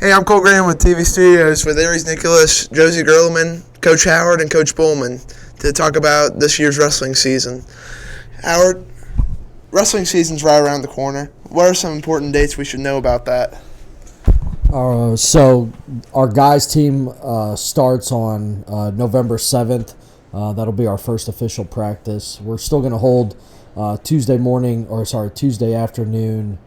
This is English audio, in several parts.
Hey, I'm Kohl Granemann with TV Studios with Aries Nicholas, Josie Gerleman, Coach Howard, and Coach Bollmann to talk about this year's wrestling season. Howard, wrestling season's right around the corner. What are some important dates we should know about that? So our guys team starts on November 7th. That'll be our first official practice. We're still going to hold Tuesday afternoon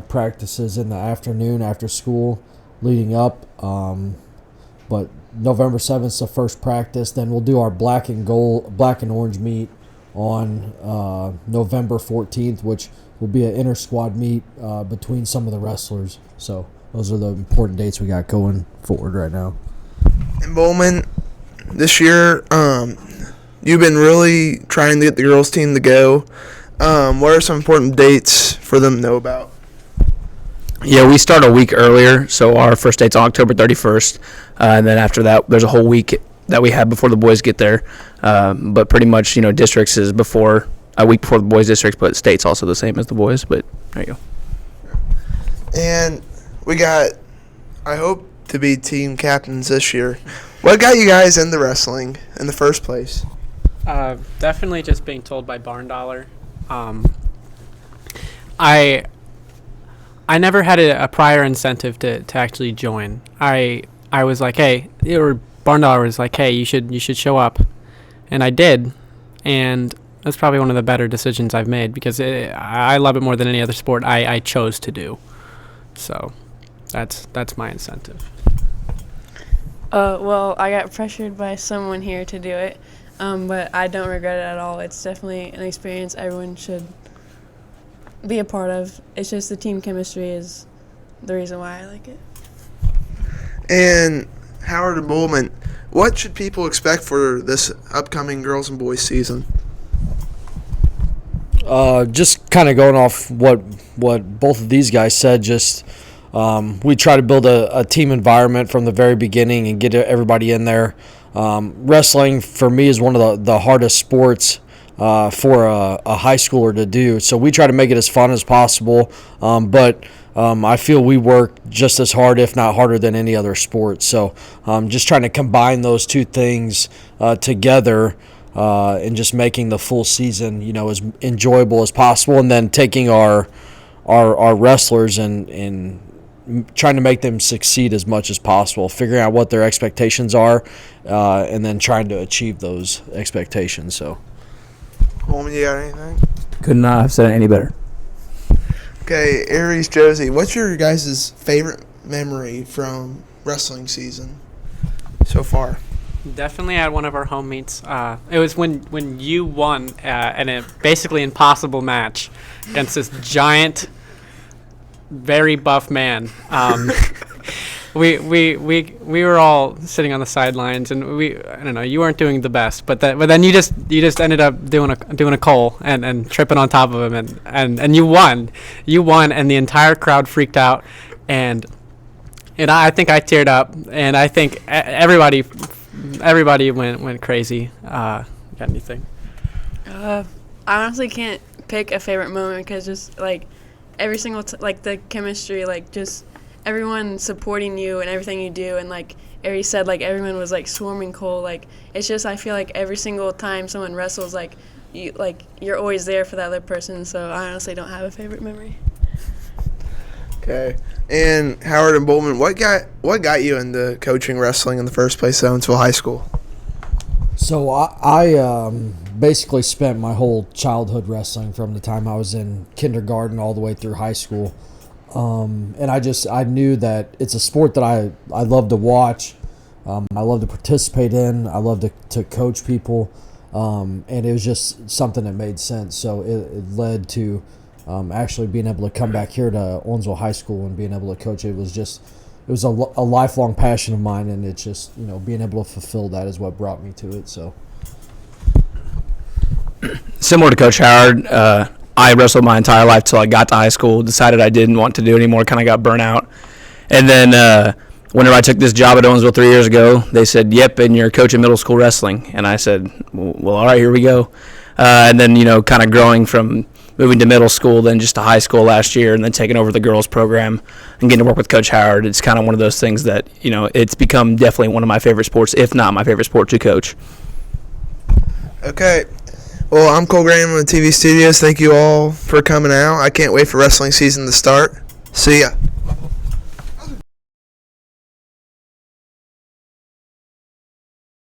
practices in the afternoon after school leading up. But November 7th is the first practice. Then we'll do our black and orange meet on November 14th, which will be an inter-squad meet between some of the wrestlers. So those are the important dates we got going forward right now. And Bollmann, this year, you've been really trying to get the girls' team to go. What are some important dates for them to know about? Yeah, we start a week earlier, so our first date's on October 31st, and then after that, there's a whole week that we have before the boys get there. But pretty much, districts is a week before the boys' districts, but state's also the same as the boys. But there you go. And we got, I hope to be team captains this year. What got you guys into wrestling in the first place? Definitely just being told by Barn Dollar. I never had a prior incentive to actually join. I was like, hey, or Barn Dollar was like, hey, you should show up, and I did, and that's probably one of the better decisions I've made because I love it more than any other sport I chose to do. So that's my incentive. Well, I got pressured by someone here to do it, but I don't regret it at all. It's definitely an experience everyone should be a part of. It's just the team chemistry is the reason why I like it. And Howard and Bollmann, what should people expect for this upcoming girls and boys season? Just kind of going off what both of these guys said, just we try to build a team environment from the very beginning and get everybody in there. Wrestling, for me, is one of the hardest sports for a high schooler to do. So we try to make it as fun as possible, but I feel we work just as hard, if not harder, than any other sport. So just trying to combine those two things together and just making the full season, as enjoyable as possible, and then taking our wrestlers and trying to make them succeed as much as possible, figuring out what their expectations are, and then trying to achieve those expectations. So. Bollmann, you got anything? Could not have said it any better. Okay, Aries, Josie, what's your guys' favorite memory from wrestling season so far? Definitely at one of our home meets. It was when you won in a basically impossible match against this giant, very buff man. We were all sitting on the sidelines, and I don't know, you weren't doing the best, but then you just ended up doing a Kohl and tripping on top of him, and you won, and the entire crowd freaked out, and I think I teared up, and I think everybody went crazy. Got anything? I honestly can't pick a favorite moment because just like every single like the chemistry, like just everyone supporting you and everything you do, and like Aries said, like everyone was like swarming Kohl. Like it's just, I feel like every single time someone wrestles, like you're always there for that other person. So I honestly don't have a favorite memory. Okay. And Howard and Bollmann, what got you into coaching wrestling in the first place at Owensville High School? So I basically spent my whole childhood wrestling from the time I was in kindergarten all the way through high school. And I knew that it's a sport that I love to watch. I love to participate in. I love to coach people. And it was just something that made sense. So it led to actually being able to come back here to Owensville High School and being able to coach. It was a lifelong passion of mine, and it's just, being able to fulfill that is what brought me to it. So Similar to Coach Howard, I wrestled my entire life till I got to high school, decided I didn't want to do it anymore, kind of got burnt out. And then whenever I took this job at Owensville 3 years ago, they said, yep, and you're coaching middle school wrestling. And I said, well, all right, here we go. And then, kind of growing from moving to middle school, then just to high school last year, and then taking over the girls program and getting to work with Coach Howard, it's kind of one of those things that, it's become definitely one of my favorite sports, if not my favorite sport to coach. Okay. Well, I'm Kohl Granemann with TV Studios. Thank you all for coming out. I can't wait for wrestling season to start. See ya.